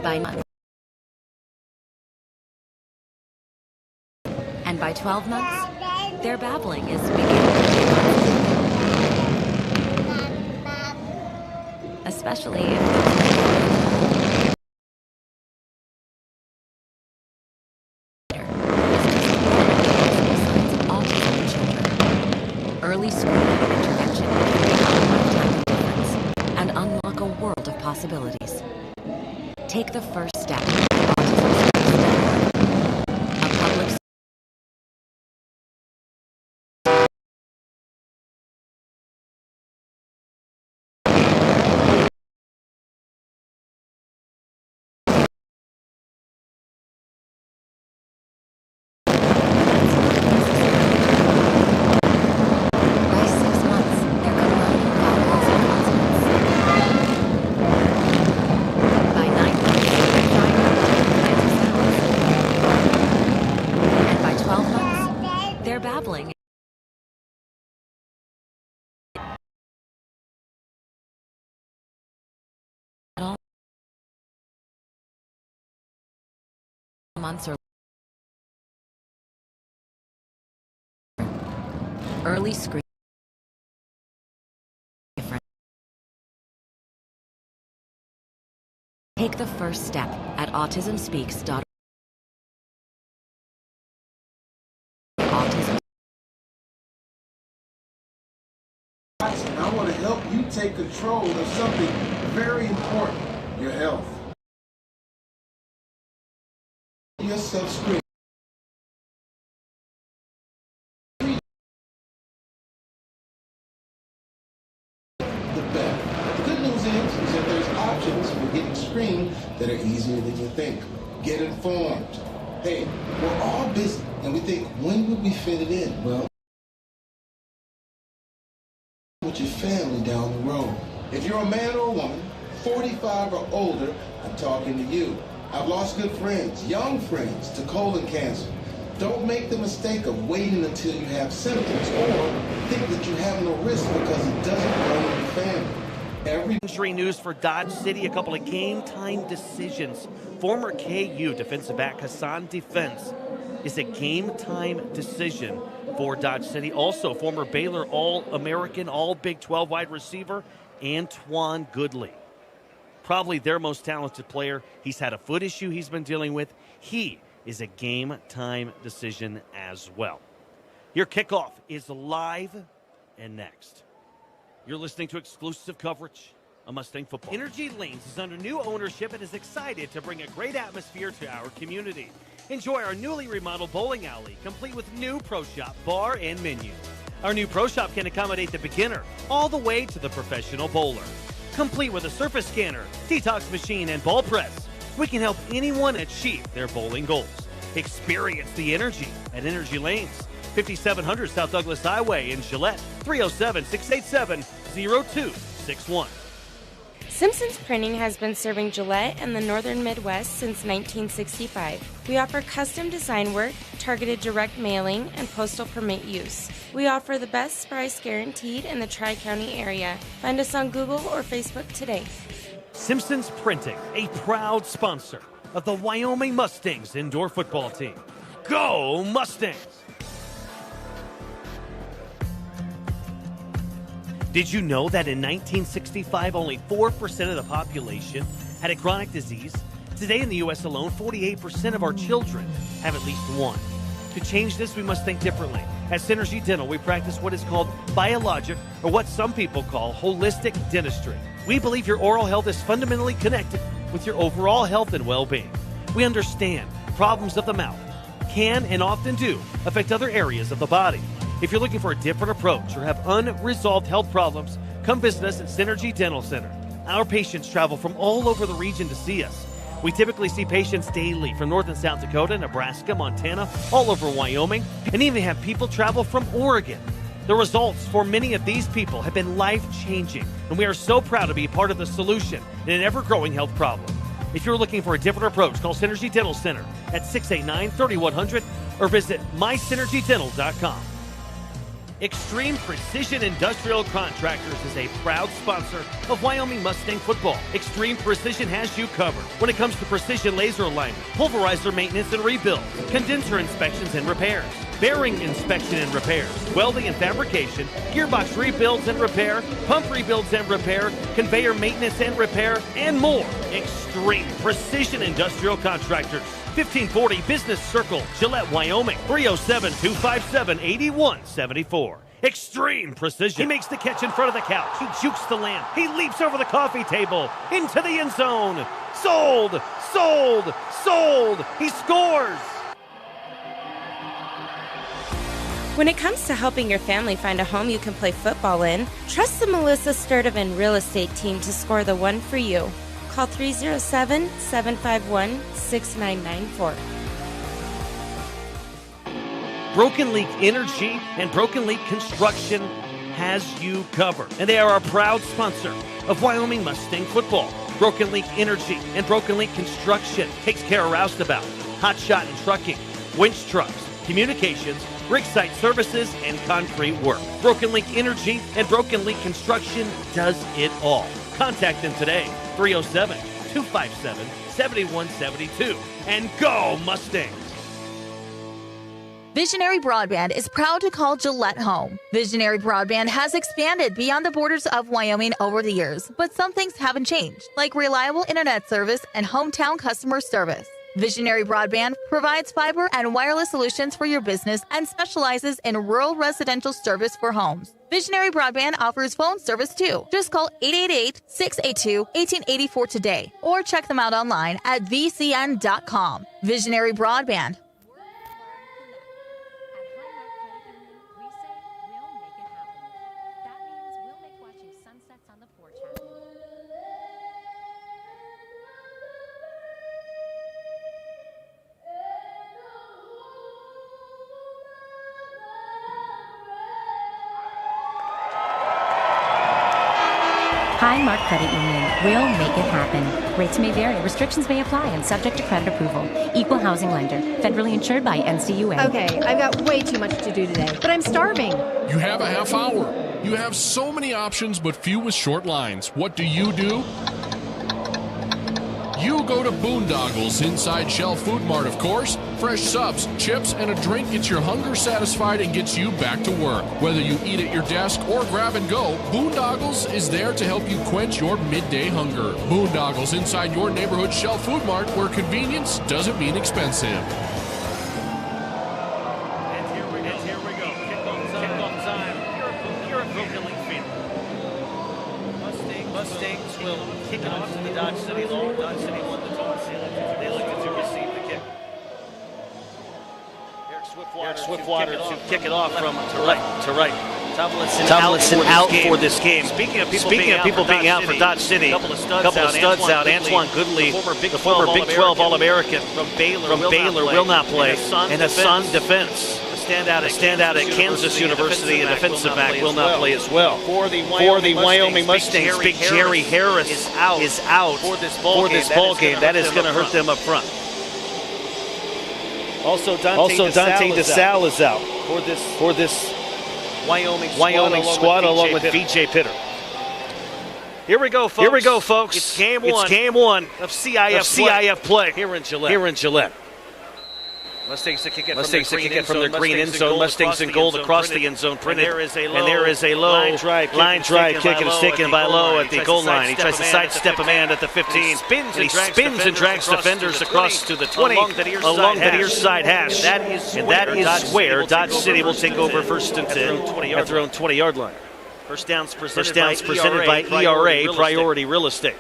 by month. And by 12 months, their babbling is beginning. Especially if early screening and intervention can make a lifetime difference and unlock a world of possibilities. Take the first step. A public babbling. Months or early screen. Take the first step at autismspeaks.org. Autism. I want to help you take control of something very important, your health. Yourself screen. The best. The good news is that there's options for getting screened that are easier than you think. Get informed. Hey, we're all busy, and we think, when would we fit it in? Well, with your family down the road. If you're a man or a woman, 45 or older, I'm talking to you. I've lost good friends, young friends, to colon cancer. Don't make the mistake of waiting until you have symptoms or think that you have no risk because it doesn't run in your family. Injury news for Dodge City, a couple of game-time decisions. Former KU defensive back Hassan Defense is a game-time decision for Dodge City. Also, former Baylor All-American, All-Big 12 wide receiver, Antoine Goodley. Probably their most talented player. He's had a foot issue he's been dealing with. He is a game-time decision as well. Your kickoff is live and next. You're listening to exclusive coverage of Mustang football. Energy Lanes is under new ownership and is excited to bring a great atmosphere to our community. Enjoy our newly remodeled bowling alley, complete with new pro shop, bar, and menu. Our new pro shop can accommodate the beginner all the way to the professional bowler. Complete with a surface scanner, detox machine, and ball press, we can help anyone achieve their bowling goals. Experience the energy at Energy Lanes, 5700 South Douglas Highway in Gillette, 307-687-0261. Simpson's Printing has been serving Gillette and the northern Midwest since 1965. We offer custom design work, targeted direct mailing, and postal permit use. We offer the best price guaranteed in the Tri-County area. Find us on Google or Facebook today. Simpson's Printing, a proud sponsor of the Wyoming Mustangs indoor football team. Go Mustangs! Did you know that in 1965, only 4% of the population had a chronic disease? Today in the U.S. alone, 48% of our children have at least one. To change this, we must think differently. At Synergy Dental, we practice what is called biologic, or what some people call holistic dentistry. We believe your oral health is fundamentally connected with your overall health and well-being. We understand problems of the mouth can and often do affect other areas of the body. If you're looking for a different approach or have unresolved health problems, come visit us at Synergy Dental Center. Our patients travel from all over the region to see us. We typically see patients daily from North and South Dakota, Nebraska, Montana, all over Wyoming, and even have people travel from Oregon. The results for many of these people have been life-changing, and we are so proud to be part of the solution in an ever-growing health problem. If you're looking for a different approach, call Synergy Dental Center at 689-3100 or visit mysynergydental.com. Extreme Precision Industrial Contractors is a proud sponsor of Wyoming Mustang football. Extreme Precision has you covered when it comes to precision laser alignment, pulverizer maintenance and rebuild, condenser inspections and repairs, bearing inspection and repairs, welding and fabrication, gearbox rebuilds and repair, pump rebuilds and repair, conveyor maintenance and repair, and more. Extreme Precision Industrial Contractors. 1540 Business Circle, Gillette, Wyoming. 307-257-8174. Extreme Precision. He makes the catch in front of the couch. He jukes the lamp. He leaps over the coffee table into the end zone. Sold! Sold! Sold! He scores! When it comes to helping your family find a home you can play football in, trust the Melissa Sturdivant Real Estate Team to score the one for you. Call 307-751-6994. Broken Leak Energy and Broken Leak Construction has you covered. And they are our proud sponsor of Wyoming Mustang football. Broken Leak Energy and Broken Leak Construction takes care of roustabout, hot shot and trucking, winch trucks, communications, rig site services, and concrete work. Broken Leak Energy and Broken Leak Construction does it all. Contact them today, 307-257-7172. And go Mustangs! Visionary Broadband is proud to call Gillette home. Visionary Broadband has expanded beyond the borders of Wyoming over the years, but some things haven't changed, like reliable internet service and hometown customer service. Visionary Broadband provides fiber and wireless solutions for your business and specializes in rural residential service for homes. Visionary Broadband offers phone service too. Just call 888-682-1884 today or check them out online at vcn.com. Visionary Broadband. Highmark Credit Union will make it happen. Rates may vary, restrictions may apply, and subject to credit approval. Equal housing lender, federally insured by NCUA. Okay, I've got way too much to do today, but I'm starving. You have a half hour. You have so many options, but few with short lines. What do? You go to Boondoggles inside Shell Food Mart, of course. Fresh subs, chips, and a drink gets your hunger satisfied and gets you back to work. Whether you eat at your desk or grab and go, Boondoggles is there to help you quench your midday hunger. Boondoggles inside your neighborhood Shell Food Mart, where convenience doesn't mean expensive. And here we go. Kickoff time. Here at Broken Leak Field. Mustangs will kick it off to the Dodge City Lawn. Dodge City won the toss. They elected to receive the kick. Eric Swiftwater to kick it off from to right. Tomlinson out for this game. Speaking of people being out for Dodge City, a couple of studs out. Antoine Goodley, the former Big 12 All-American from Baylor, will not play. And Hassan Defense, a standout at Kansas University, a defensive back, will not play as well. For the Wyoming Mustangs, Big Jerry Harris is out for this ball game. That is going to hurt them up front. Also, Dante DeSalle is out for this Wyoming squad along with VJ Pitter. Here we go, folks. It's game one of CIF play here in Gillette. Mustangs to kick it from their green end zone. Mustangs in gold across the end zone printed. And there is a low line drive kick. It is taken by Lowe at the goal line. He tries to sidestep a man at the 15. And he spins and drags defenders across to the 20 along that near side hash. And that is where Dodge City will take over first and 10 at their own 20-yard line. First downs presented by ERA Priority Real Estate.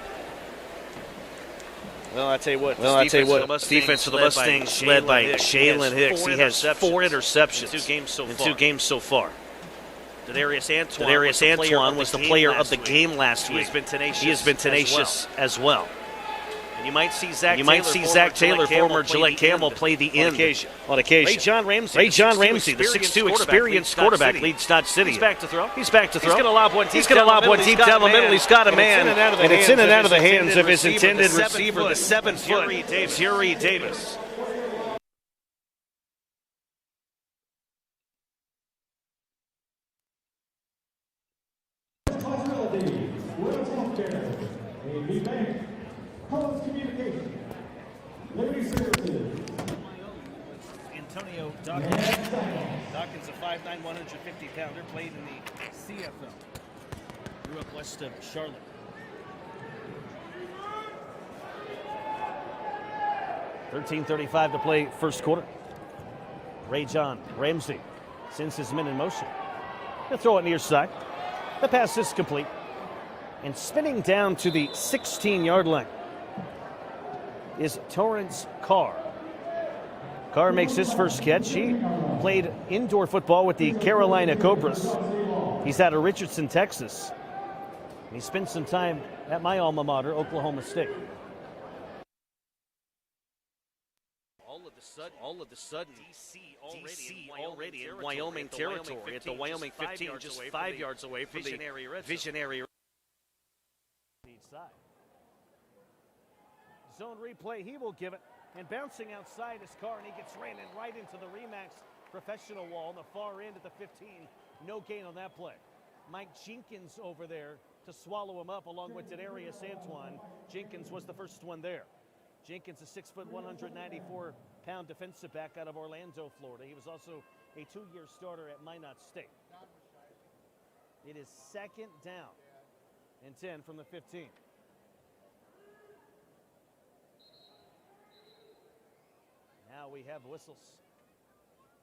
Well, I tell you what, defense for the Mustangs led by Jalen Hicks. He has 4 interceptions in 2 games so far. Denarius Antoine was the player of the game last week. He has been tenacious as well. And you might see Zach Taylor, former Gillette Camel, play the end on occasion. Ray John Ramsey, the 6'2" experienced quarterback, leads Dodge City. He's back to throw. He's going to lob one deep down the middle. He's got a man, and it's in and out of the hands of his intended receiver, the 7-foot Jerry Davis. Antonio Dawkins. Dawkins, a 5'9", 150-pounder, played in the CFL. Grew up west of Charlotte. .13:35 to play first quarter. Ray-John Ramsey sends his men in motion. He'll throw it near side. The pass is complete. And spinning down to the 16-yard line is Torrance Carr. Carr makes his first catch. He played indoor football with the Carolina Cobras. He's out of Richardson, Texas. He spent some time at my alma mater, Oklahoma State. All of the sudden, DC already in Wyoming territory at the Wyoming 15, just 5 yards away from the visionary side. Zone replay, he will give it. And bouncing outside is Carr, and he gets ran in right into the Remax professional wall on the far end at the 15. No gain on that play. Mike Jenkins over there to swallow him up along with Denarius Antoine. Jenkins was the first one there. Jenkins, a 6', 194-pound defensive back out of Orlando, Florida. He was also a 2-year starter at Minot State. It is second down and 10 from the 15. Now we have whistles.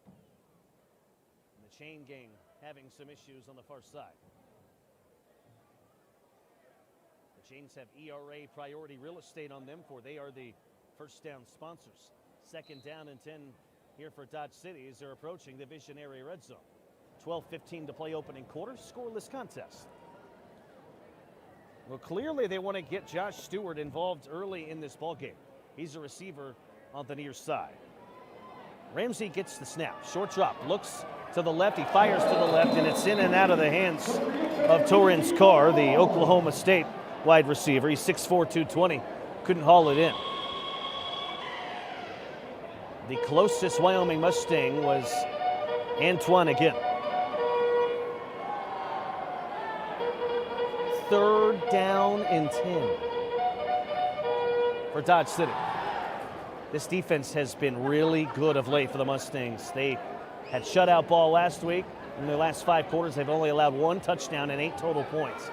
And the chain gang having some issues on the far side. The Chains have ERA priority real estate on them, for they are the first down sponsors. Second down and 10 here for Dodge City as they're approaching the visionary red zone. 12:15 to play opening quarter, scoreless contest. Well, clearly they want to get Josh Stewart involved early in this ballgame. He's a receiver on the near side. Ramsey gets the snap. Short drop. Looks to the left. He fires to the left, and it's in and out of the hands of Torrance Carr, the Oklahoma State wide receiver. He's 6'4", 220. Couldn't haul it in. The closest Wyoming Mustang was Antoine again. Third down and 10 for Dodge City. This defense has been really good of late for the Mustangs. They had shutout ball last week. In their last 5 quarters, they've only allowed 1 touchdown and 8 total points.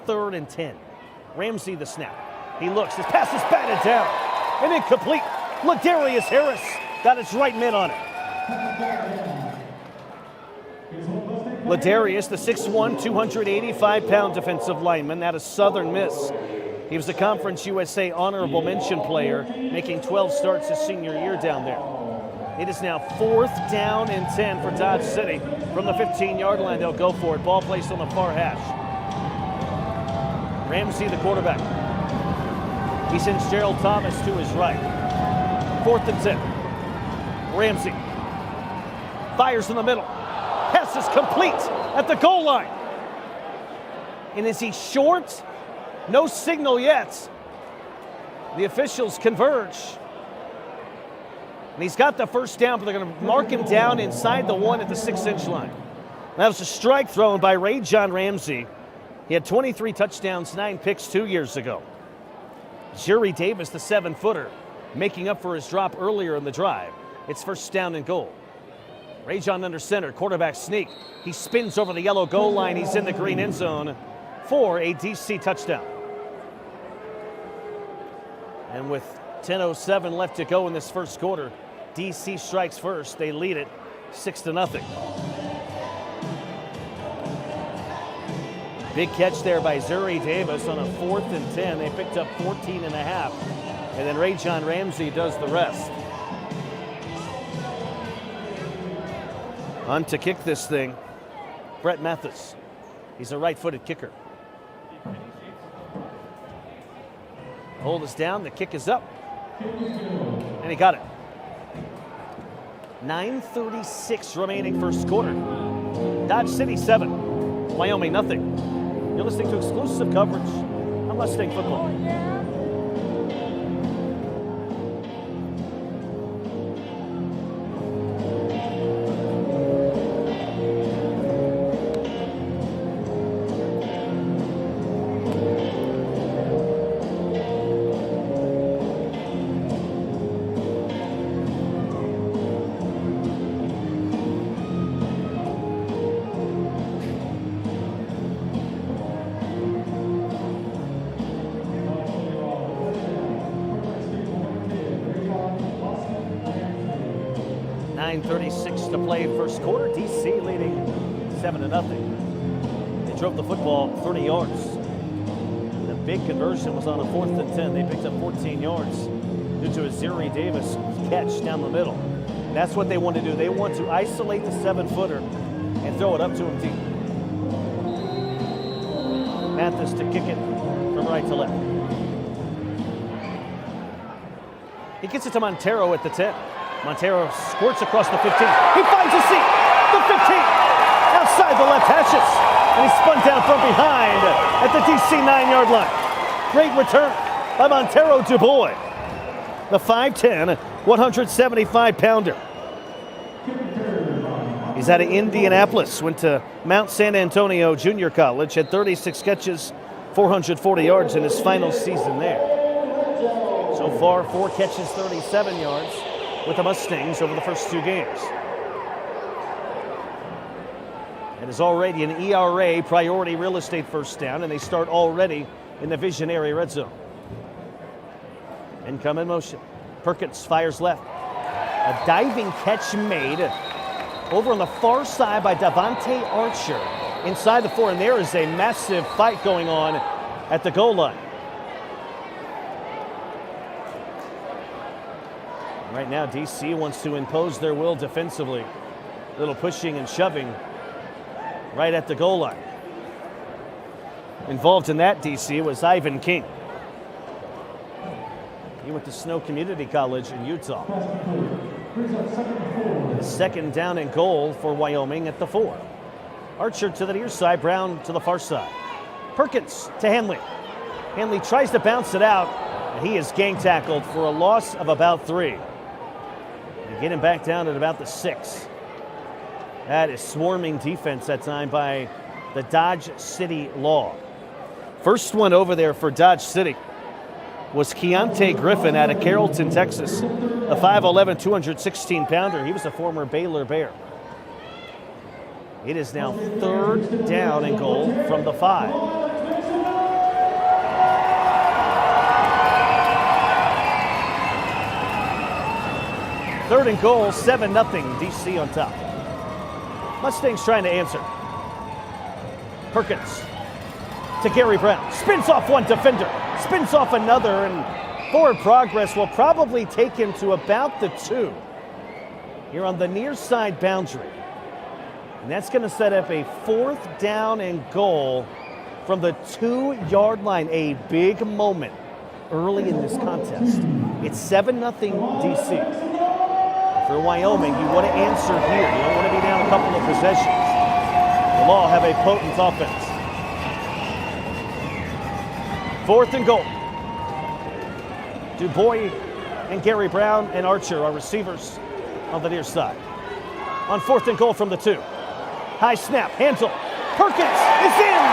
Third and 10. Ramsey the snap. He looks. His pass is batted down and incomplete. Ladarius Harris got his right mid on it. Ladarius, the 6'1", 285-pound defensive lineman, out of Southern Miss. He was a Conference USA honorable mention player, making 12 starts his senior year down there. It is now 4th down and 10 for Dodge City. From the 15-yard line, they'll go for it. Ball placed on the far hash. Ramsey, the quarterback. He sends Gerald Thomas to his right. 4th and 10. Ramsey fires in the middle. Pass is complete at the goal line. And is he short? No signal yet. The officials converge. And he's got the first down, but they're going to mark him down inside the 1 at the 6-inch line. That was a strike thrown by Ray-John Ramsey. He had 23 touchdowns, 9 picks 2 years ago. Jerry Davis, the 7-footer, making up for his drop earlier in the drive. It's first down and goal. Ray-John under center, quarterback sneak. He spins over the yellow goal line. He's in the green end zone for a DC touchdown. And with 10:07 left to go in this first quarter, DC strikes first. They lead it 6-0. Big catch there by Zuri Davis on a 4th and 10. They picked up 14 and a half. And then Ray-John Ramsey does the rest. On to kick this thing, Brett Mathis. He's a right-footed kicker. Hold is down, the kick is up, and he got it. 9:36 remaining first quarter. Dodge City 7, Wyoming nothing. You're listening to exclusive coverage on Mustang football. 9:36 to play first quarter. DC leading 7-0. They drove the football 30 yards. The big conversion was on a 4th and 10. They picked up 14 yards due to a Zuri Davis catch down the middle. That's what they want to do. They want to isolate the 7-footer and throw it up to him deep. Mathis to kick it from right to left. He gets it to Montero at the 10. Montero squirts across the 15. He finds a seat. The 15. Outside the left hashes. And he's spun down from behind at the DC 9-yard line. Great return by Montero Dubois. The 5'10", 175-pounder. He's out of Indianapolis, went to Mount San Antonio Junior College, had 36 catches, 440 yards in his final season there. So far, 4 catches, 37 yards with the Mustangs over the first 2 games. It is already an ERA priority real estate first down, and they start already in the visionary red zone. Incoming motion. Perkins fires left. A diving catch made over on the far side by Davante Archer inside the 4, and there is a massive fight going on at the goal line. Right now, DC wants to impose their will defensively. A little pushing and shoving right at the goal line. Involved in that, DC, was Ivan King. He went to Snow Community College in Utah. Second down and goal for Wyoming at the 4. Archer to the near side, Brown to the far side. Perkins to Hanley. Hanley tries to bounce it out, and he is gang tackled for a loss of about 3. They get him back down at about the 6. That is swarming defense that time by the Dodge City Law. First one over there for Dodge City was Keontae Griffin out of Carrollton, Texas. A 5'11", 216-pounder. He was a former Baylor Bear. It is now 3rd down and goal from the 5. Third and goal, 7-0, DC on top. Mustangs trying to answer. Perkins to Gary Brown. Spins off one defender. Spins off another, and forward progress will probably take him to about the 2. Here on the near side boundary. And that's going to set up a 4th down and goal from the 2-yard line. A big moment early in this contest. It's 7-0 DC. For Wyoming, you want to answer here. You don't want to be down a couple of possessions. The Law have a potent offense. 4th and goal. Dubois and Gary Brown and Archer are receivers on the near side. On 4th and goal from the 2. High snap, handle. Perkins is in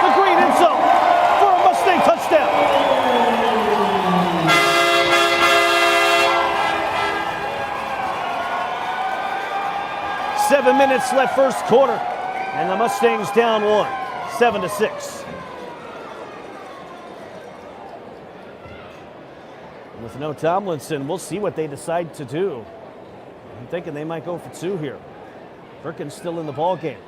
the green end zone for a Mustang touchdown. Seven minutes left first quarter, and the Mustangs down 1, 7-6. With no Tomlinson, we'll see what they decide to do. I'm thinking they might go for 2 here. Perkins still in the ball game.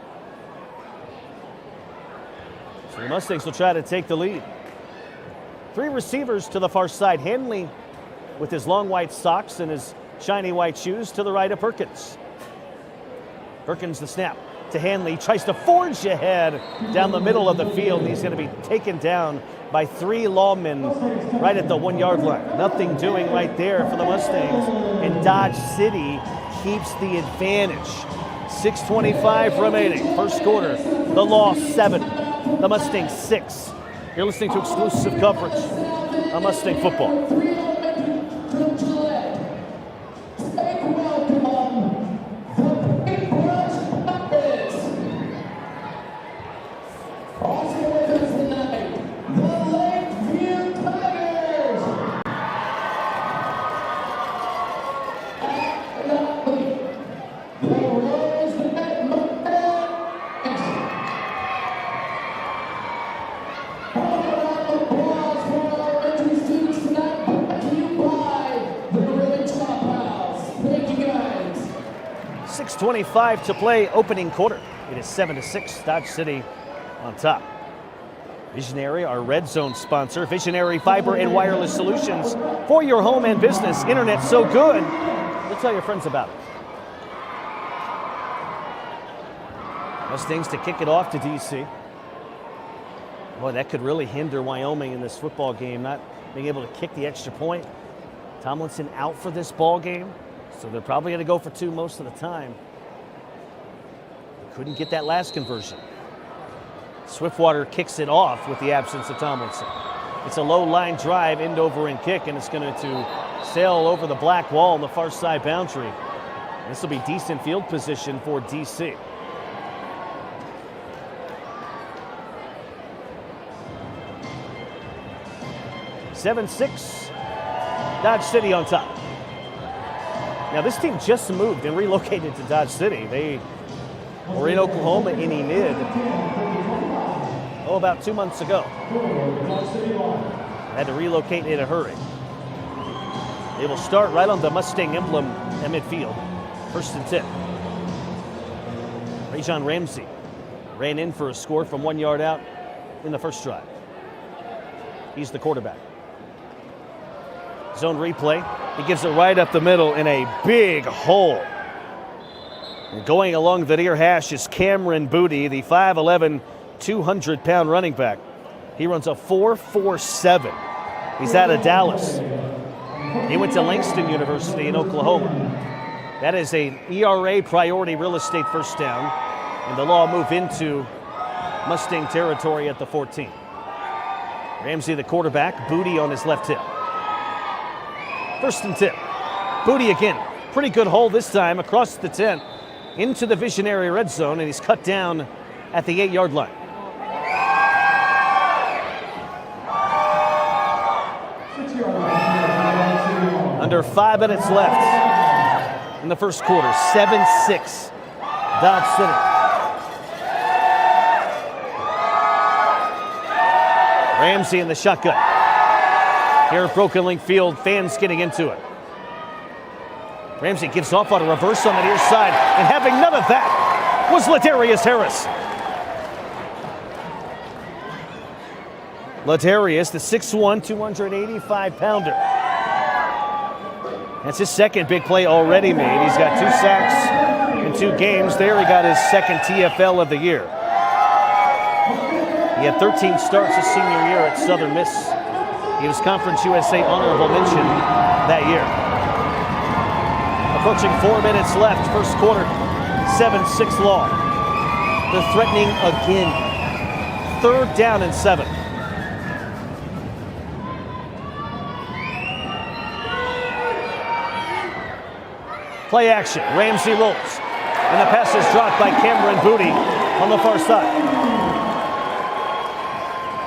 So the Mustangs will try to take the lead. 3 receivers to the far side. Hanley with his long white socks and his shiny white shoes to the right of Perkins. Perkins the snap to Hanley. Tries to forge ahead down the middle of the field. He's going to be taken down by 3 lawmen right at the 1-yard line. Nothing doing right there for the Mustangs. And Dodge City keeps the advantage. 6:25 remaining. First quarter. The Law 7. The Mustangs 6. You're listening to exclusive coverage on Mustang football. 6:25 to play opening quarter. It is 7-6, Dodge City on top. Visionary, our red zone sponsor. Visionary Fiber and Wireless Solutions for your home and business. Internet so good, you'll tell your friends about it. Mustangs to kick it off to DC. Boy, that could really hinder Wyoming in this football game, not being able to kick the extra point. Tomlinson out for this ball game, so they're probably going to go for two most of the time. Couldn't get that last conversion. Swiftwater kicks it off with the absence of Tomlinson. It's a low line drive, end over and kick, and it's going to sail over the black wall on the far side boundary. This will be decent field position for DC. (7-6), Dodge City on top. Now this team just moved and relocated to Dodge City. They were in Oklahoma in Enid about 2 months ago. Had to relocate in a hurry. They will start right on the Mustang emblem at midfield. 1st and 10. Rajon Ramsey ran in for a score from 1 yard out in the first drive. He's the quarterback. Zone replay. He gives it right up the middle in a big hole. And going along the near hash is Cameron Booty, the 5'11", 200-pound running back. He runs a 4.47. He's out of Dallas. He went to Langston University in Oklahoma. That is a ERA priority real estate first down, and the Law move into Mustang territory at the 14. Ramsey the quarterback, Booty on his left hip. 1st and 10. Booty again, pretty good hole this time across the 10 into the Visionary red zone, and he's cut down at the 8-yard line. Under 5 minutes left in the first quarter. 7-6, Dodge City. Ramsey in the shotgun. Here at Broken Link Field, fans getting into it. Ramsey gives off on a reverse on the near side, and having none of that was Ladarius Harris. Ladarius, the 6'1", 285-pounder. That's his second big play already made. He's got 2 sacks in 2 games. There he got his second TFL of the year. He had 13 starts his senior year at Southern Miss. He was Conference USA honorable mention that year. Approaching 4 minutes left, first quarter, 7-6 Law. They're threatening again. 3rd down and 7. Play action, Ramsey rolls, and the pass is dropped by Cameron Booty on the far side.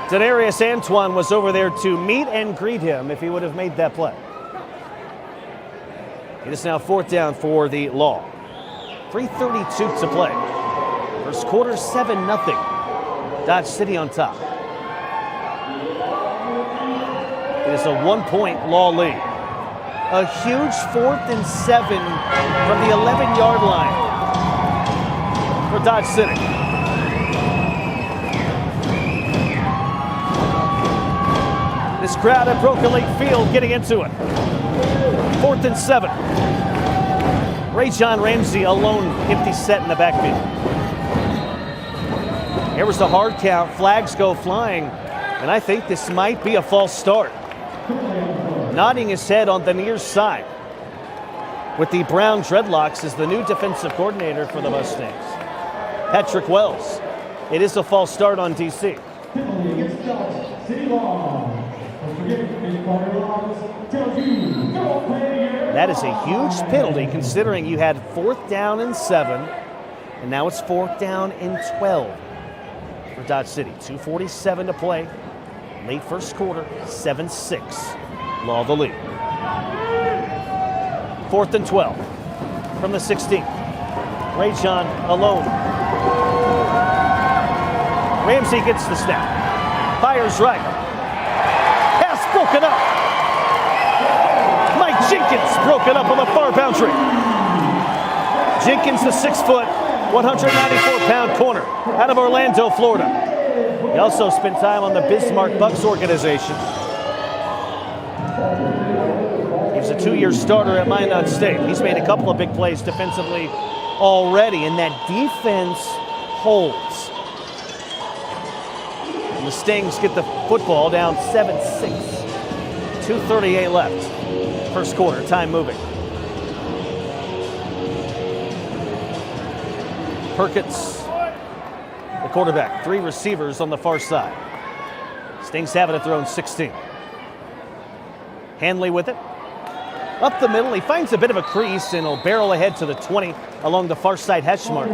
Denarius Antoine was over there to meet and greet him if he would have made that play. It is now 4th down for the Law. 3:32 to play. First quarter, 7-0. Dodge City on top. It is a 1-point Law lead. A huge 4th and 7 from the 11-yard line for Dodge City. This crowd at Broken Lake Field getting into it. 4th and 7. Rajon Ramsey alone, empty set in the backfield. Here was the hard count. Flags go flying, and I think this might be a false start. Nodding his head on the near side with the brown dreadlocks is the new defensive coordinator for the Mustangs, Patrick Wells. It is a false start on DC. That is a huge penalty considering you had 4th down and 7, and now it's 4th down and 12 for Dodge City. 2:47 to play. Late first quarter, 7-6. Law the lead. 4th and 12 from the 16. Rajon alone. Ramsey gets the snap. Fires right. Pass broken up. Mike Jenkins broken up on the far boundary. Jenkins, the 6-foot, 194-pound corner out of Orlando, Florida. He also spent time on the Bismarck Bucks organization. He was a 2-year starter at Minot State. He's made a couple of big plays defensively already, and that defense holds. And the Stings get the football down 7-6. 2:38 left. First quarter, time moving. Perkins, the quarterback, 3 receivers on the far side. Stings have it at their own 16. Hanley with it. Up the middle, he finds a bit of a crease and will barrel ahead to the 20 along the far side hash mark.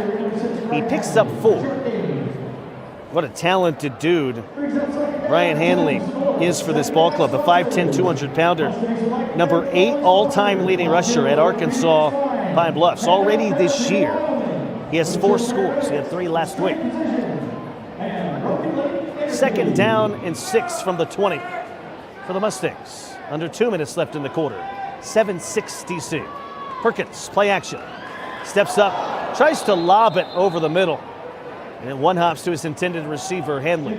He picks up 4. What a talented dude Ryan Hanley is for this ball club. The 5'10", 200-pounder. Number 8 all-time leading rusher at Arkansas Pine Bluffs. Already this year, he has 4 scores. He had 3 last week. Second down and 6 from the 20 for the Mustangs. Under 2 minutes left in the quarter. 7-6 DC. Perkins, play action. Steps up, tries to lob it over the middle. And then one hops to his intended receiver, Hanley.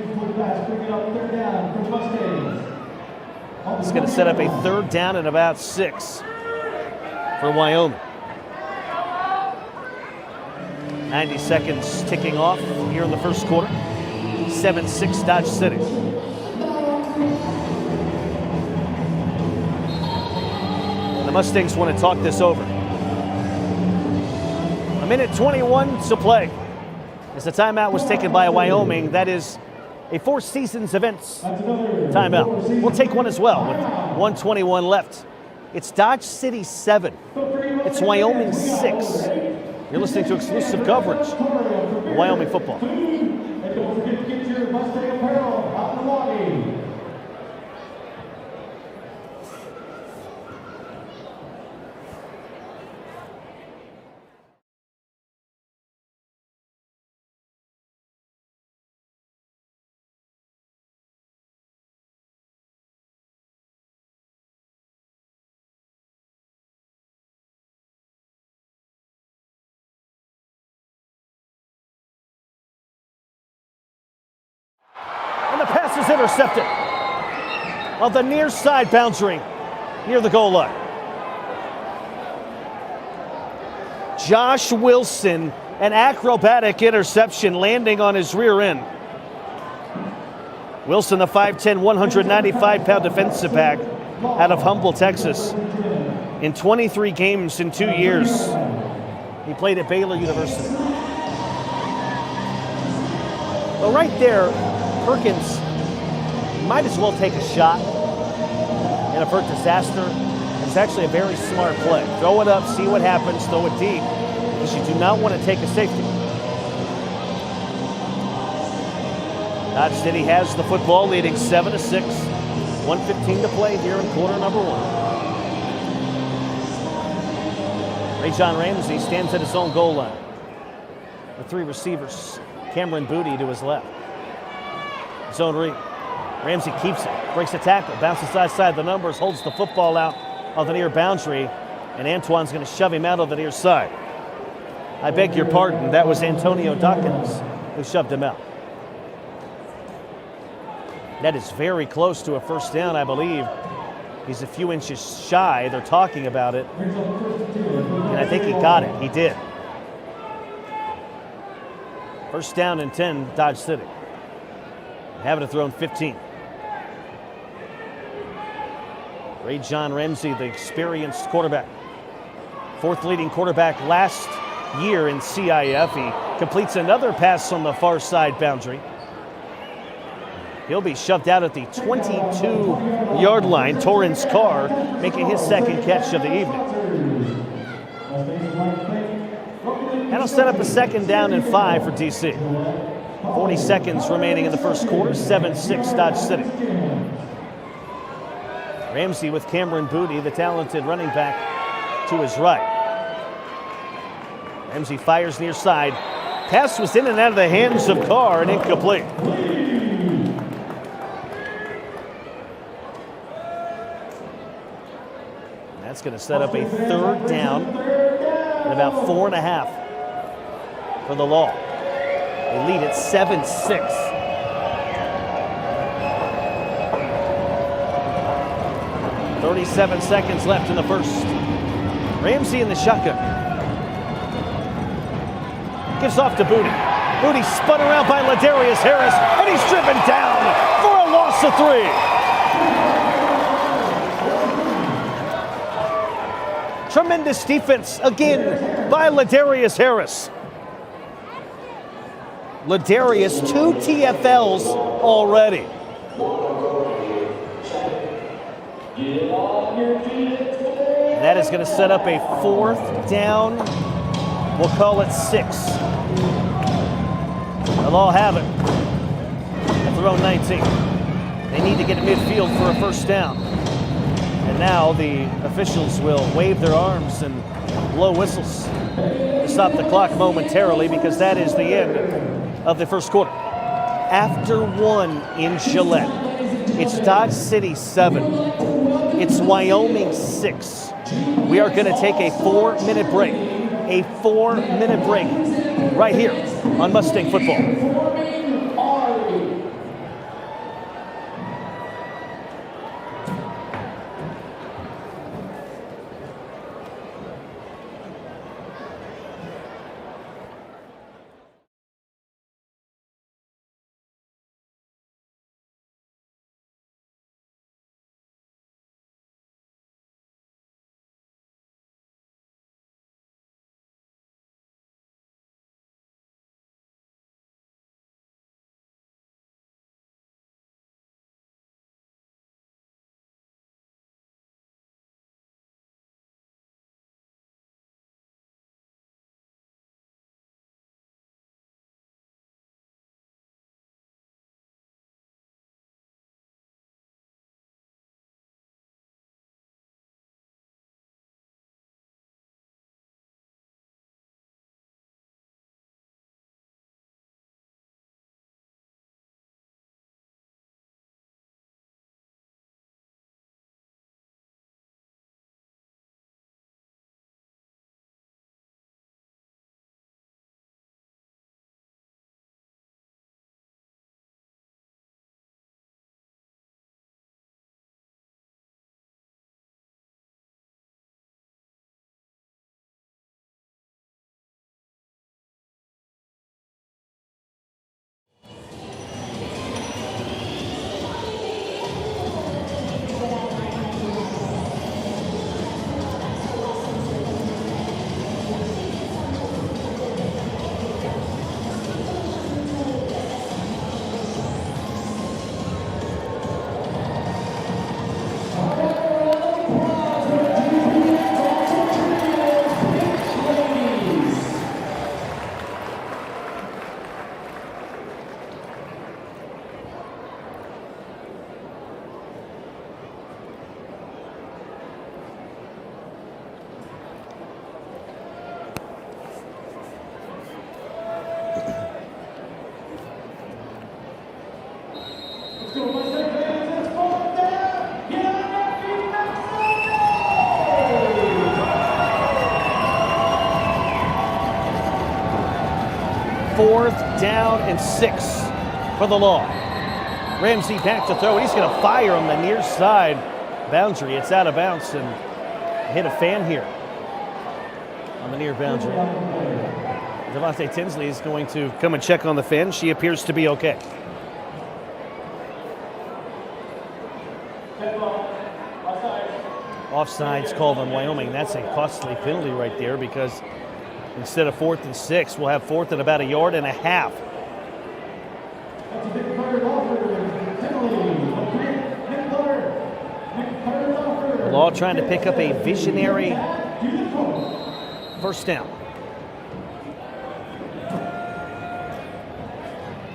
It's going to set up a 3rd down and about 6 for Wyoming. 90 seconds ticking off here in the first quarter. 7-6 Dodge City. The Mustangs want to talk this over. 1:21 to play. As the timeout was taken by Wyoming, that is a Four Seasons Events timeout. We'll take one as well with 1:21 left. It's Dodge City 7. It's Wyoming 6. You're listening to exclusive coverage of Wyoming football. And the pass is intercepted on the near side boundary near the goal line. Josh Wilson, an acrobatic interception landing on his rear end. Wilson, the 5'10", 195-pound defensive back out of Humble, Texas. In 23 games in 2 years, he played at Baylor University. Well, right there, Perkins might as well take a shot and avert disaster. It's actually a very smart play. Throw it up, see what happens, throw it deep, because you do not want to take a safety. Dodge City has the football, leading 7-6. 1:15 to play here in quarter number 1. Ray-John Ramsey stands at his own goal line. The 3 receivers, Cameron Booty to his left. Zone read. Ramsey keeps it, breaks the tackle, bounces outside the numbers, holds the football out on the near boundary, and Antoine's going to shove him out on the near side. I beg your pardon, that was Antonio Dawkins who shoved him out. That is very close to a first down, I believe. He's a few inches shy. They're talking about it. And I think he got it. He did. First down and 10, Dodge City. Having it thrown 15. Ray-John Ramsey, the experienced quarterback. 4th leading quarterback last year in CIF. He completes another pass on the far side boundary. He'll be shoved out at the 22-yard line. Torrance Carr making his 2nd catch of the evening. That'll set up a 2nd down and 5 for DC. 40 seconds remaining in the first quarter. 7-6 Dodge City. Ramsey with Cameron Booty, the talented running back, to his right. Ramsey fires near side. Pass was in and out of the hands of Carr and incomplete. That's going to set up a 3rd down And about 4.5 for the Law. They lead at 7-6. .37 seconds left in the first. Ramsey in the shotgun. Gives off to Booty. Booty spun around by Ladarius Harris, and he's driven down for a loss of 3. Tremendous defense again by Ladarius Harris. Ladarius, 2 TFLs already. And that is going to set up a 4th down. We'll call it 6. They'll all have it at their own 19. They need to get to midfield for a first down. And now the officials will wave their arms and blow whistles to stop the clock momentarily, because that is the end of the first quarter. After 1 in Gillette, it's Dodge City 7. It's Wyoming 6. We are going to take a 4-minute break. A 4-minute break right here on Mustang Football. Fourth down and 6 for the Law. Ramsey back to throw. He's going to fire on the near side boundary. It's out of bounds and hit a fan here on the near boundary. Devontae Tinsley is going to come and check on the fan. She appears to be okay. Offsides called on Wyoming. That's a costly penalty right there, because instead of 4th and 6, we'll have 4th and about 1.5 yards. The Law trying to pick up a visionary first down.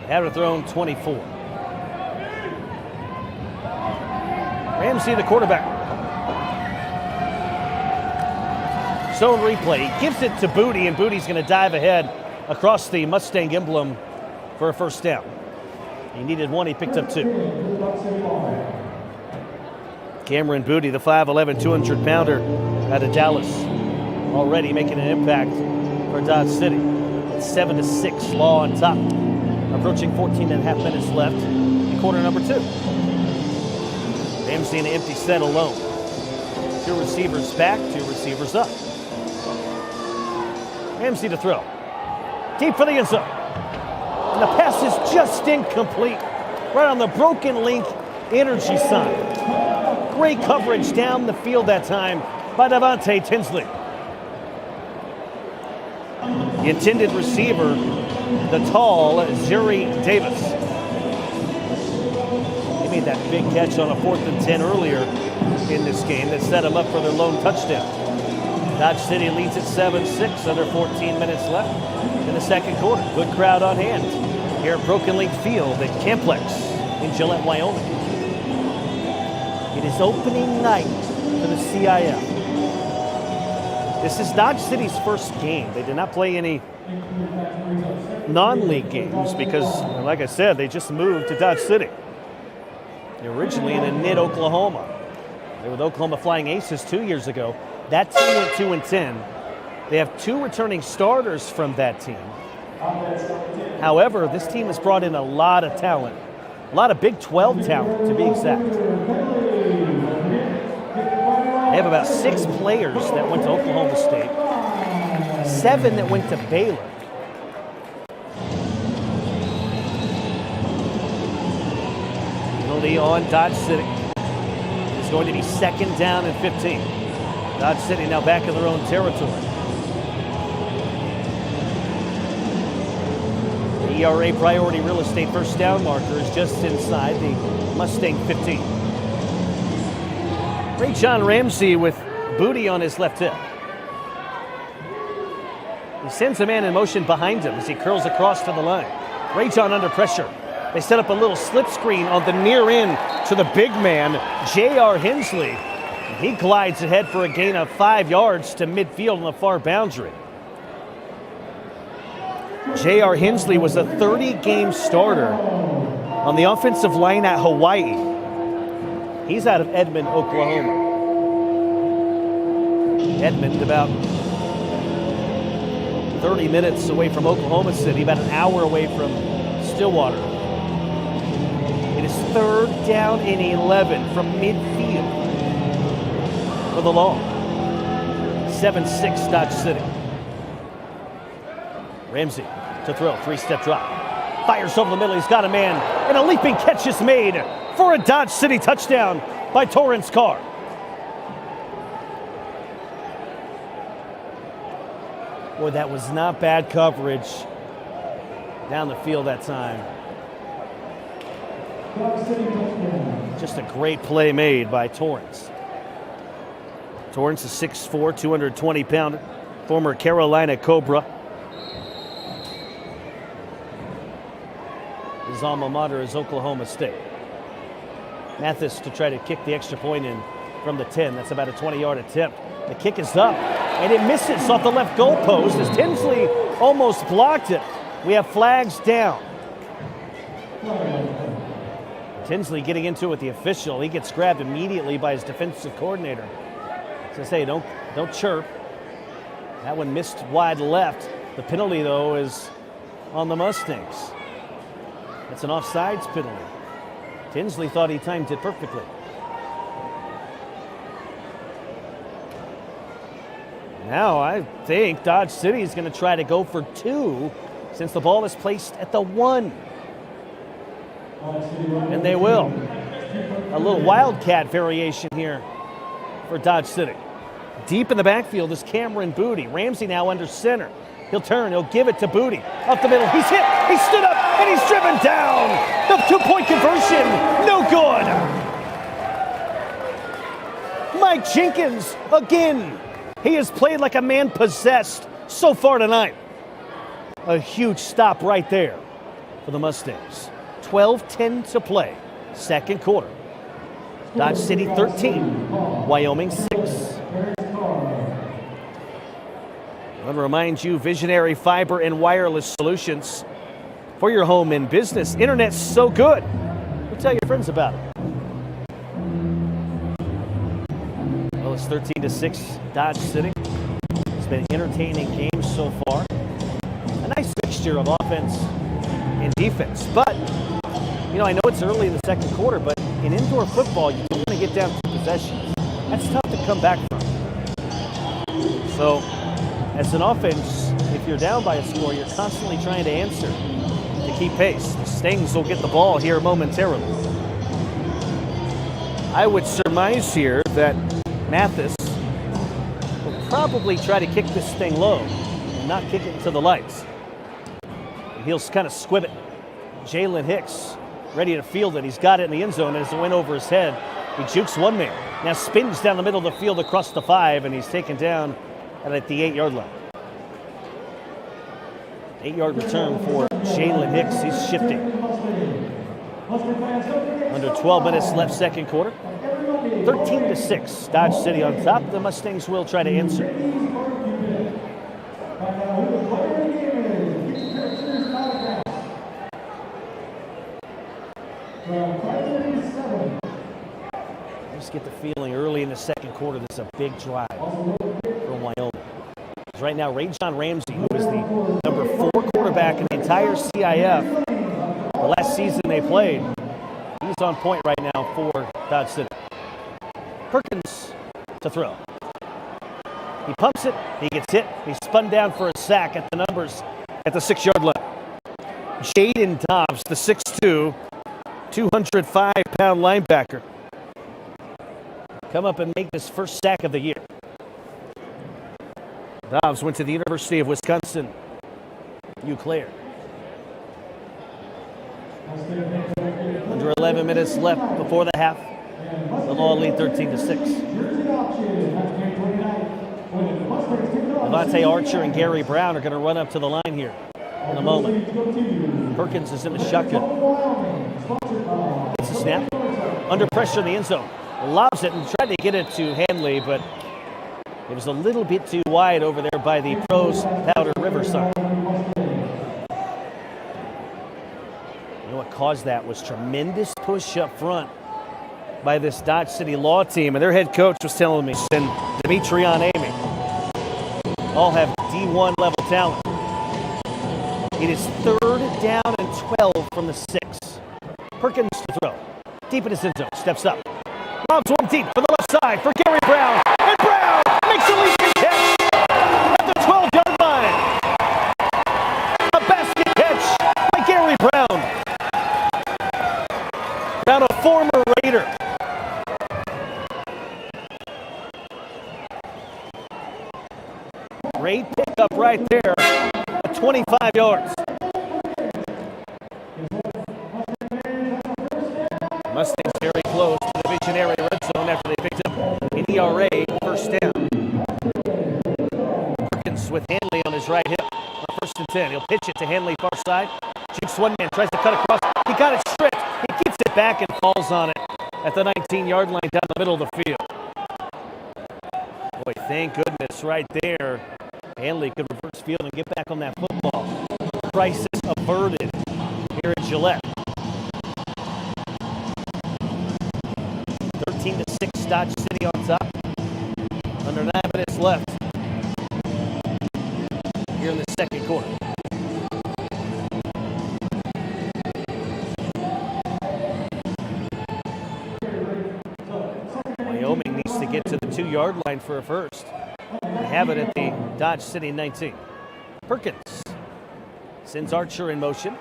Have it thrown 24. Ramsey, the quarterback. Zone replay. He gives it to Booty, and Booty's going to dive ahead across the Mustang emblem for a first down. He needed 1. He picked up 2. Cameron Booty, the 5'11", 200-pounder out of Dallas. already making an impact for Dodge City. It's 7-6, Law on top. Approaching 14 and a half minutes left in quarter number 2. Ramsey in an empty set alone. 2 receivers back, 2 receivers up. Ramsey to throw. Deep for the end zone. And the pass is just incomplete. Right on the broken link energy sign. Great coverage down the field that time by Devontae Tinsley. The intended receiver, the tall Zuri Davis. He made that big catch on a 4th and 10 earlier in this game that set him up for their lone touchdown. Dodge City leads at 7-6, under 14 minutes left in the second quarter. Good crowd on hand here at Broken Link Field at Camplex in Gillette, Wyoming. It is opening night for the CIF. This is Dodge City's first game. They did not play any non-league games because, like I said, they just moved to Dodge City. They're originally in Enid, Oklahoma. They were the Oklahoma Flying Aces 2 years ago. That team went 2-10. They have 2 returning starters from that team. However, this team has brought in a lot of talent, a lot of Big 12 talent to be exact. They have about 6 players that went to Oklahoma State, 7 that went to Baylor. Penalty on Dodge City. It's going to be 2nd down and 15. Dodge City now back in their own territory. The ERA priority real estate first down marker is just inside the Mustang 15. John Ramsey with Booty on his left hip. He sends a man in motion behind him as he curls across to the line. Ray John under pressure. They set up a little slip screen on the near end to the big man, J.R. Hensley. He glides ahead for a gain of 5 yards to midfield on the far boundary. J.R. Hensley was a 30-game starter on the offensive line at Hawaii. He's out of Edmond, Oklahoma. Edmond, about 30 minutes away from Oklahoma City, about an hour away from Stillwater. It is 3rd down and 11 from midfield for the Law. 7-6 Dodge City. Ramsey to throw, 3-step drop. Fires over the middle, he's got a man, and a leaping catch is made for a Dodge City touchdown by Torrance Carr. Boy, that was not bad coverage down the field that time. Just a great play made by Torrance. Torrance is 6'4", 220-pound former Carolina Cobra. His alma mater is Oklahoma State. Mathis to try to kick the extra point in from the 10. That's about a 20-yard attempt. The kick is up, and it misses off the left goal post as Tinsley almost blocked it. We have flags down. Tinsley getting into it with the official. He gets grabbed immediately by his defensive coordinator. Says, hey, don't chirp. That one missed wide left. The penalty, though, is on the Mustangs. It's an offsides penalty. Tinsley thought he timed it perfectly. Now I think Dodge City is going to try to go for 2 since the ball is placed at the 1. And they will. A little wildcat variation here for Dodge City. Deep in the backfield is Cameron Booty. Ramsey now under center. He'll turn, he'll give it to Booty. Up the middle, he's hit, he stood up, and he's driven down. The 2-point conversion, no good. Mike Jenkins, again. He has played like a man possessed so far tonight. A huge stop right there for the Mustangs. 12-10 to play, second quarter. Dodge City 13, Wyoming 6. I want to remind you, Visionary Fiber and Wireless Solutions for your home and business. Internet's so good. We'll tell your friends about it. Well, it's 13-6 Dodge City. It's been entertaining games so far. A nice mixture of offense and defense. But, I know it's early in the second quarter, but in indoor football, you don't want to get down to possessions. That's tough to come back from. So, as an offense, if you're down by a score, you're constantly trying to answer to keep pace. The Stings will get the ball here momentarily. I would surmise here that Mathis will probably try to kick this thing low and not kick it into the lights. He'll kind of squib it. Jalen Hicks ready to field it. He's got it in the end zone as it went over his head. He jukes one man. Now spins down the middle of the field across the 5, and he's taken down at the 8-yard line. 8-yard return for Jalen Hicks. He's shifting. Under 12 minutes left second quarter. 13-6. Dodge City on top. The Mustangs will try to answer. I just get the feeling early in the second quarter this is a big drive from Wyoming. Right now, Rajon Ramsey, who is the number 4 quarterback in the entire CIF, the last season they played, he's on point right now for Dodge City. Perkins to throw. He pumps it, he gets hit, he's spun down for a sack at the numbers at the 6-yard line. Jaden Dobbs, the 6'2", 205-pound linebacker, come up and make this first sack of the year. Dobbs went to the University of Wisconsin, Eau Claire. Under 11 minutes left before the half. The Law lead 13-6. Devontae Archer and Gary Brown are going to run up to the line here in a moment. Perkins is in the shotgun. It's a snap. Under pressure in the end zone. Lobs it and tried to get it to Hanley, but it was a little bit too wide over there by the pros Powder Riverside. You know what caused that was tremendous push up front by this Dodge City Law team, and their head coach was telling me, and Demetrion Amy all have D1 level talent. It is 3rd down and 12 from the 6. Perkins to throw. Deep in his end zone. Steps up. Lobs one deep for the left side for Gary Brown. And Brown makes a leaping catch at the 12-yard line. A basket catch by Gary Brown. Brown, a former Raider. Great pickup right there at 25 yards. Mustangs very close to the visionary red zone after they picked up an ERA first down. Perkins with Hanley on his right hip. On 1st and 10. He'll pitch it to Hanley far side. Jukes one man, tries to cut across. He got it stripped. He keeps it back and falls on it at the 19-yard line down the middle of the field. Boy, thank goodness right there. Hanley could reverse field and get back on that football. Crisis averted here at Gillette. 13-6, Dodge City on top. Under 9 minutes left here in the second quarter. Wyoming needs to get to the 2-yard line for a first. They have it at the Dodge City 19. Perkins sends Archer in motion.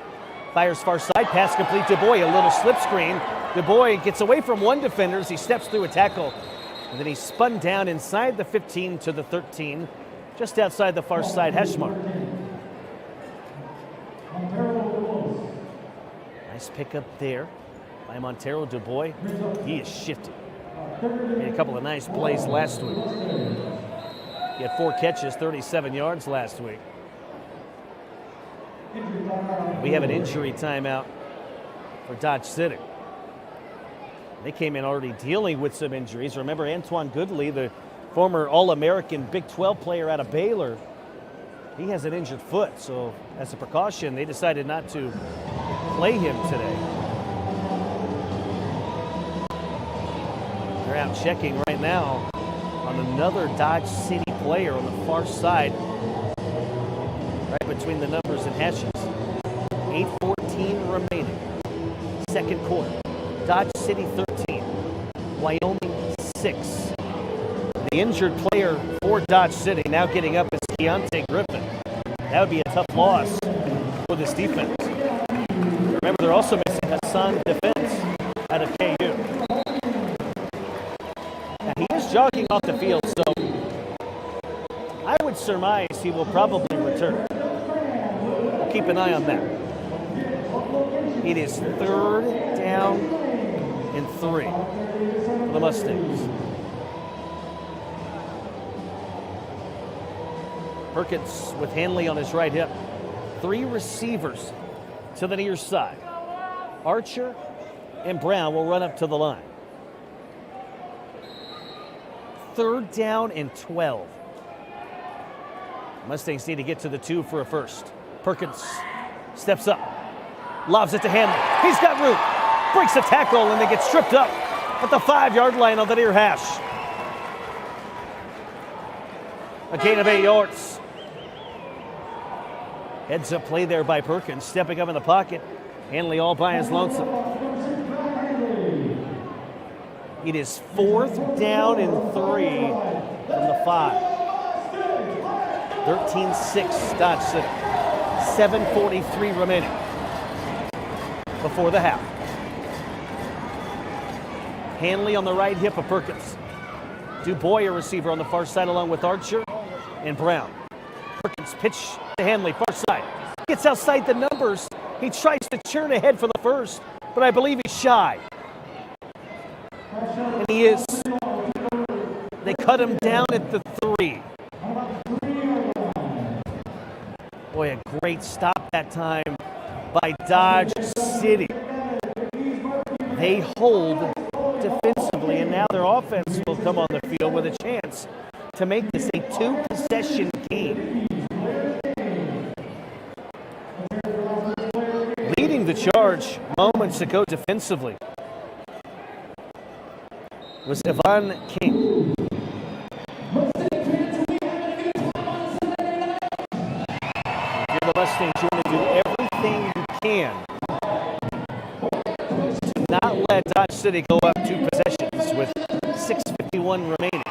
Fires far side, pass complete to Boy, a little slip screen. Boy gets away from one defender as he steps through a tackle. And then he's spun down inside the 15 to the 13, just outside the far side hash mark. Nice pickup there by Montero Dubois. He is shifted. Made a couple of nice plays last week. He had 4 catches, 37 yards last week. We have an injury timeout for Dodge City. They came in already dealing with some injuries. Remember, Antoine Goodley, the former All-American Big 12 player out of Baylor, he has an injured foot. So as a precaution, they decided not to play him today. They're out checking right now on another Dodge City player on the far side, right between the numbers and hashes. 8:14 remaining. Second quarter. Dodge City 13, Wyoming 6. The injured player for Dodge City now getting up is Keontae Griffin. That would be a tough loss for this defense. Remember, they're also missing Hassan Defense out of KU. Now, he is jogging off the field, so I would surmise he will probably return. We'll keep an eye on that. It is 3rd down and 3 for the Mustangs. Perkins with Hanley on his right hip. 3 receivers to the near side. Archer and Brown will run up to the line. 3rd down and 12. Mustangs need to get to the 2 for a first. Perkins steps up, lobs it to Hanley. He's got room, breaks a tackle, and they get stripped up at the 5-yard line on the near hash. A gain of 8 yards. Heads up play there by Perkins, stepping up in the pocket. Hanley all by his lonesome. It is 4th down and 3 from the 5. 13-6 Dodge City. 7:43 remaining before the half. Hanley on the right hip of Perkins. Dubois, a receiver on the far side, along with Archer and Brown. Perkins pitch to Hanley, far side. Gets outside the numbers. He tries to churn ahead for the first, but I believe he's shy. And he is. They cut him down at the 3. Boy, a great stop that time by Dodge City. They hold defensively, and now their offense will come on the field with a chance to make this a 2-possession game. Leading the charge moments ago defensively was Yvonne King. If you're the Mustangs, you want to do everything you can to not let Dodge City go up 2 possessions with 6:51 remaining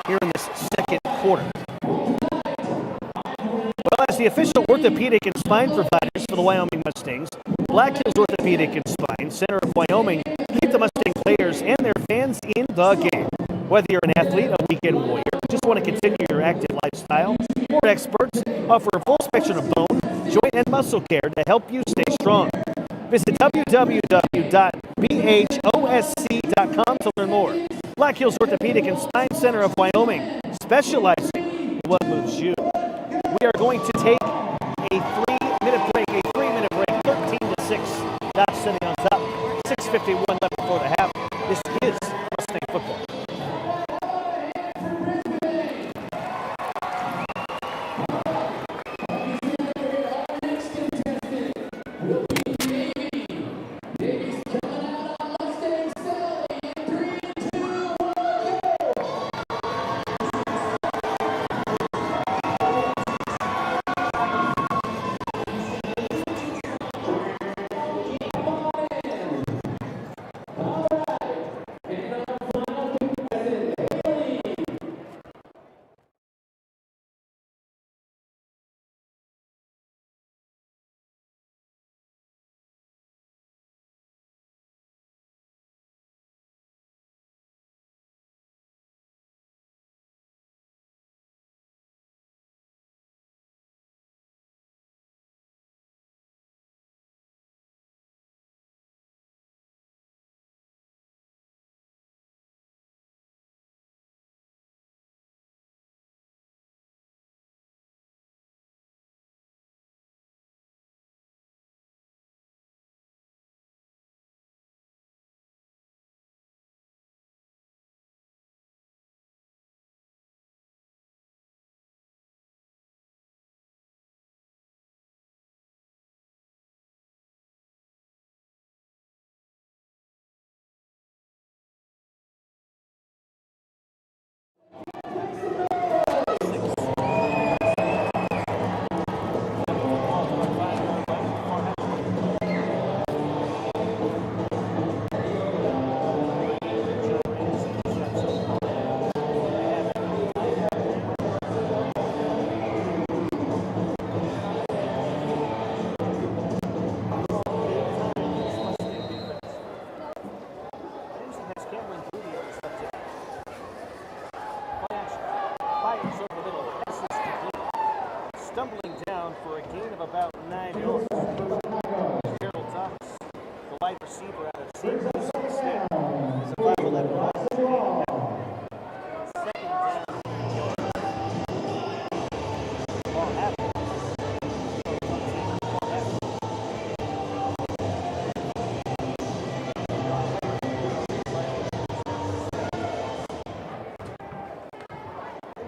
here in this second quarter. Well, as the official orthopedic and spine providers for the Wyoming Mustangs, Black Hills Orthopedic and Spine, Center of Wyoming, keep the Mustang players and their fans in the game. Whether you're an athlete, a weekend warrior, just want to continue your active lifestyle, more experts offer a full spectrum of bone, joint, and muscle care to help you stay strong. Visit www.bhosc.com to learn more. Black Hills Orthopedic and Spine Center of Wyoming, specializing in what moves you. We are going to take a 3-minute break, 13-6. Dodge City on top. 6:51 left before the half. This is Mustang football.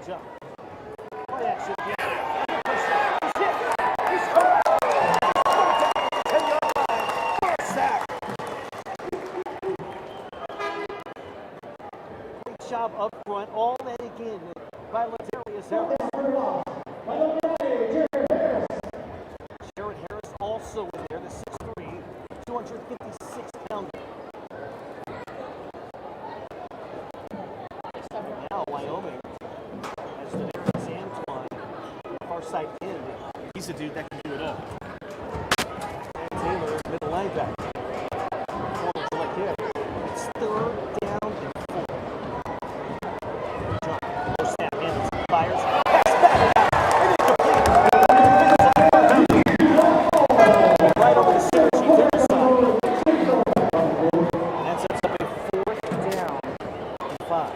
job. Play action. Great job up front. All that again by Ladarius Harris. Jared Harris also in there, the 6'3", 256-pounder. Now Wyoming has Ladarius Antoine, far side end. He's a dude that can do it all. And Taylor, middle linebacker. Corner like him. It's 3rd down and 4. Jump. No snap. Hands. Fires. Pass back. It is complete. Right over the center. She threw the side. And that sets up a 4th down and 5.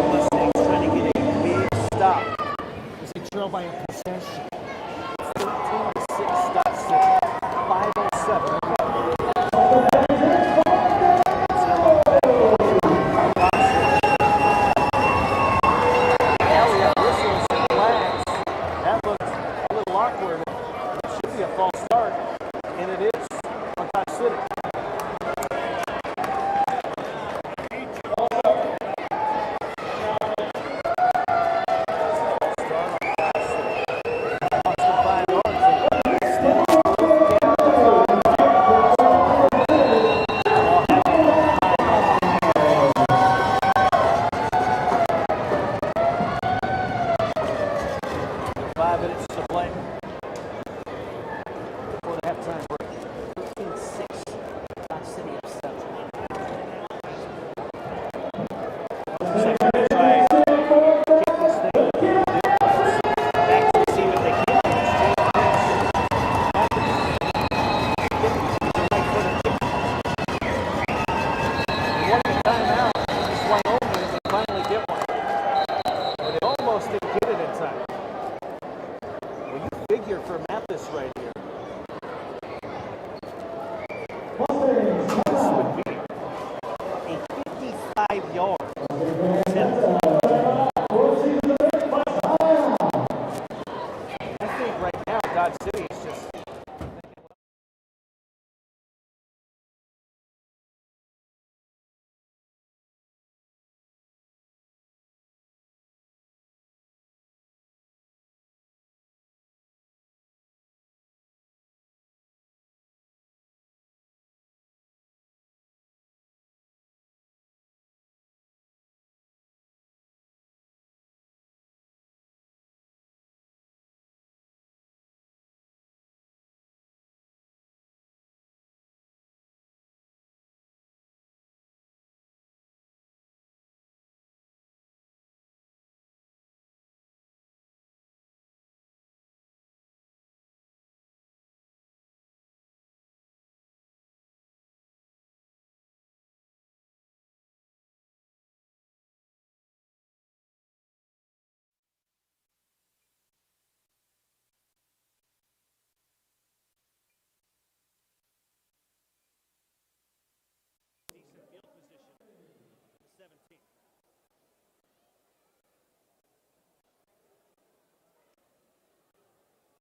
Mustangs trying to get a big stop as they trail by a possession. 13-6 stop city. 5:07. Elliott whistles and flags. That looks a little awkward. It should be a false start, and it is on Dodge City.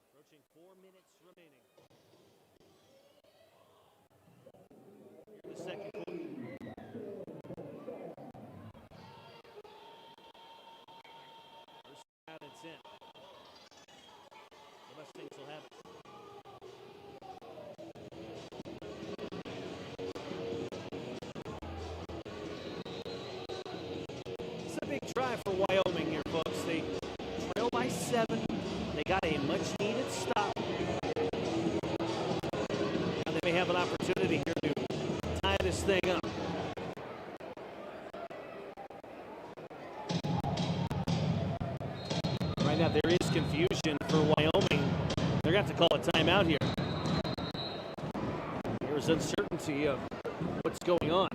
Approaching 4 minutes remaining. Here in the second quarter. First down and 10. The Mustangs will have it. It's a big drive for Wyoming here, folks. They trail by 7. They got a much-needed stop. Now they may have an opportunity here to tie this thing up. Right now there is confusion for Wyoming. They're going to have to call a timeout here. There's uncertainty of what's going on.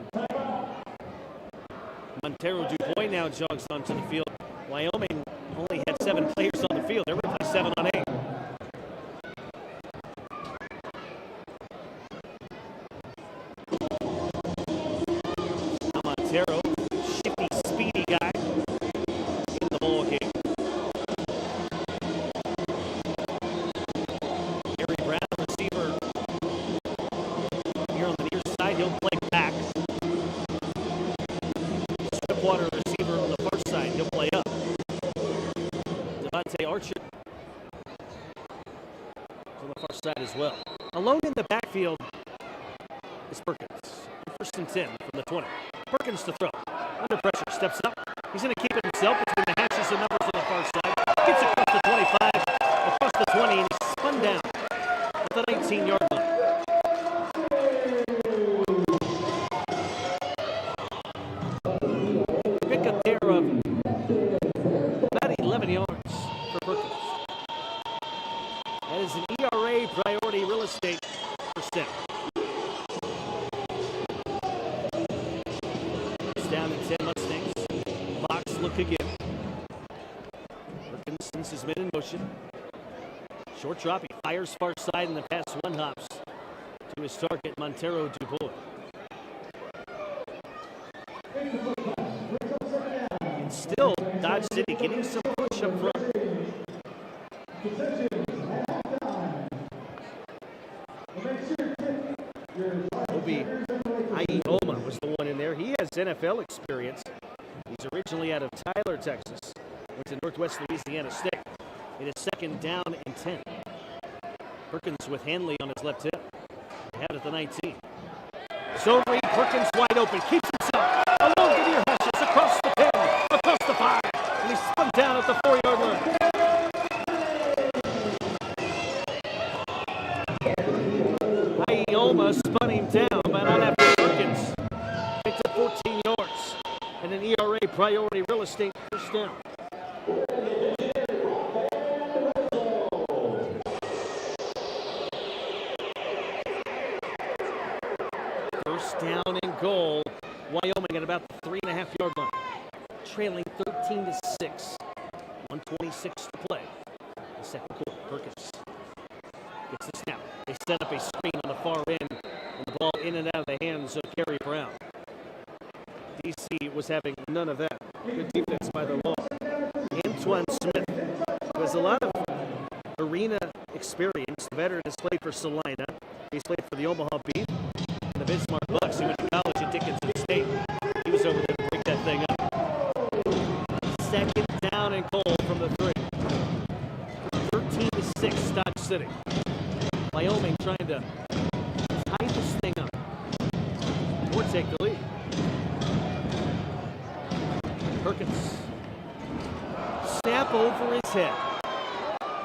Montero Dubois now jogs onto the field. Wyoming only had 7 players on the field. They're going to play 7 on 8. side as well. Alone in the backfield is Perkins. First and 10 from the 20. Perkins to throw. Under pressure, steps up. He's going to keep it himself between the hashes and numbers on the far side. Gets across the 25, across the 20, and he's spun down at the 19-yard line. Pick up there of about 11 yards for Perkins. That is an ERA priority real estate first down. First down and 10 Mustangs. Box look again. Perkins sends his men in motion. Short drop, he fires far side, and the pass one hops to his target, Montero DuBois. And still, Dodge City getting some push up front. Obi Ioma was the one in there. He has NFL experience. He's originally out of Tyler, Texas. Went to Northwest Louisiana State. It is second down and 10. Perkins with Hanley on his left hip. Ahead at the 19. So Reed, Perkins wide open. Keeps himself along to near hashes. Across the 10. Across the 5. And he's spun down at the 4-yard line. Ioma spun him down, but not after Perkins. Picked up 14 yards. And an ERA priority real estate first down. First down and goal. Wyoming at about the 3.5-yard line. Trailing 13-6. 1:26 to play. The second quarter. Perkins gets the snap. They set up a screen on the far end. And the ball in and out of the hands of Kerry Brown. DC was having none of that. Good defense by the law. Antoine Smith, who has a lot of arena experience. The veteran has played for Salina. He's played for the Omaha Beef and the Bismarck Bucks. He went to college at Dickinson State. He was over there to break that thing up. Second down and goal from the 3. 13-6 Dodge City. Wyoming trying to tie this thing up or take the lead. Perkins. Snap over his head.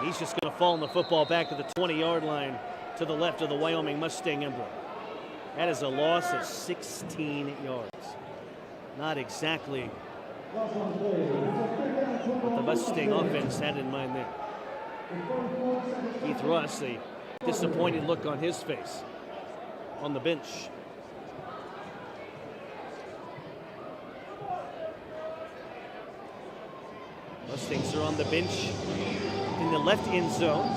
He's just going to fall in the football back at the 20-yard line to the left of the Wyoming Mustang emblem. That is a loss of 16 yards. Not exactly what the Mustang offense had in mind there. Keith Russ, a disappointed look on his face on the bench. Mustangs are on the bench in the left end zone.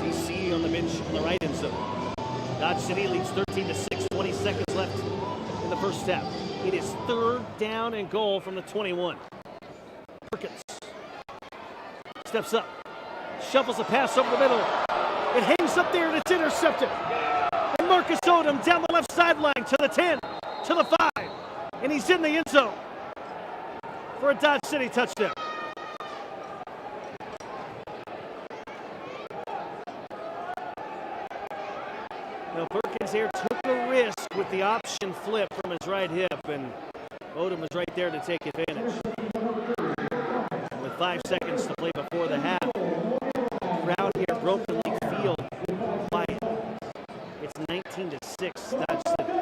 DC on the bench on the right end zone. Dodge City leads 13-6, 20 seconds left in the first half. It is third down and goal from the 21. Perkins steps up, shuffles a pass over the middle. It hangs up there and it's intercepted. And Marcus Odom down the left sideline to the 10, to the 5. And he's in the end zone for a Dodge City touchdown. Now Perkins here took a risk with the option flip from his right hip, and Odom was right there to take advantage. With 5 seconds to play before the half, crowd here, Broken Lake Field, quiet. It's 19-6, Dodge City.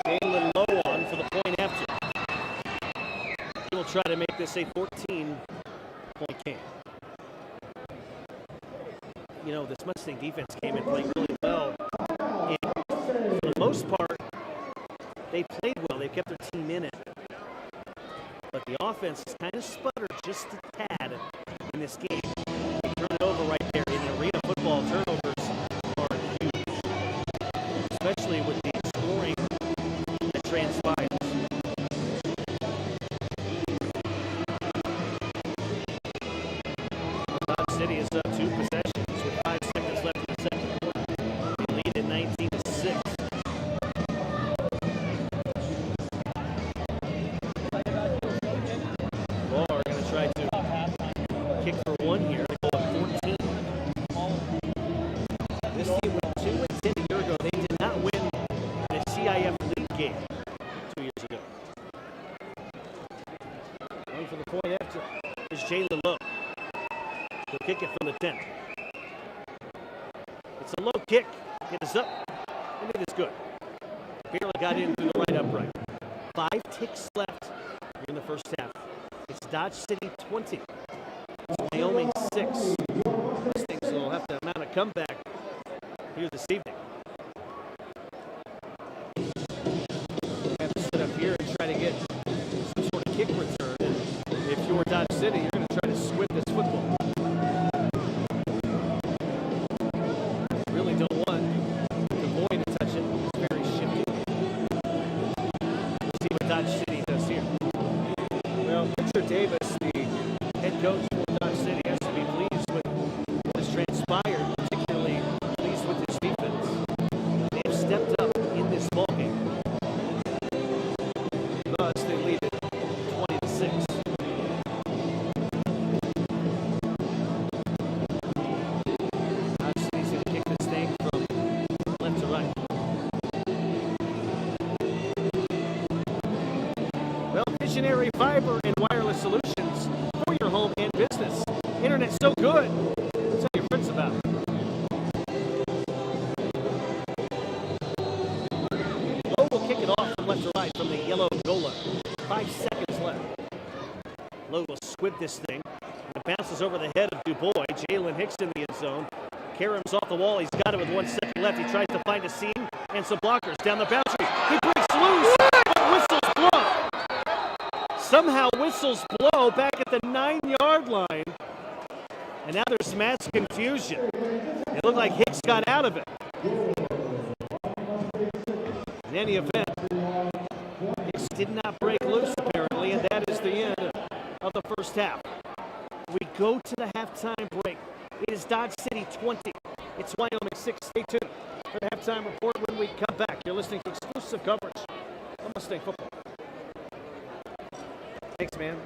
Jalen low on for the point after. He will try to make this a 14-point game. You know, this Mustang defense came and played really well. And for the most part, they played well. They kept their team in it. But the offense has kind of sputtered just a tad in this game. They turn it over right there. In arena football, turnovers are huge, especially with the scoring that transpires. Dodge City is up 2 possessions with 5 seconds left in the second quarter. They lead at 19-6. Barr going to kick for one here. They go up 14. This team went 2-10 a year ago. They did not win the CIF league game 2 years ago. Going for the point after is Jalen Lowe. He'll kick it from the 10. It's a low kick. It is up, and it is good. Barely got in through the right upright. 5 ticks left here in the first half. It's Dodge City 20. It's Wyoming 6. Mustangs will have to mount a comeback here this evening. Have to sit up here and try to get some sort of kick return. And if you're Dodge City, you're going to try to squib this football. Really don't want the boy to touch it. It's very shifty. Let's see what Dodge City does here. Well, Richard Davis, the head coach for Dodge City, has to be pleased with what has transpired, particularly pleased with his defense. They have stepped up in this ballgame. Thus, they lead it 20-6. Dodge City's going to kick this thing from left to right. Well, Visionary Fiber and Wireless Solutions for your home and business. Internet's so good. Tell your friends about it. Lowe will kick it off from left to right from the yellow goal line. 5 seconds left. Lowe will squib this thing. It bounces over the head of Dubois. Jalen Hicks in the end zone. Karam's off the wall. He's got it with 1 second left. He tries to find a seam and some blockers down the boundary. He breaks loose, but whistles blow. Somehow whistles blow back at the 9-yard line. And now there's mass confusion. It looked like Hicks got out of it. In any event, Hicks did not break loose apparently, and that is the end of the first half. We go to the halftime break. It is Dodge City 20. It's Wyoming 6. Stay tuned for the halftime report when we come back. You're listening to exclusive coverage of Mustang football. Thanks, man.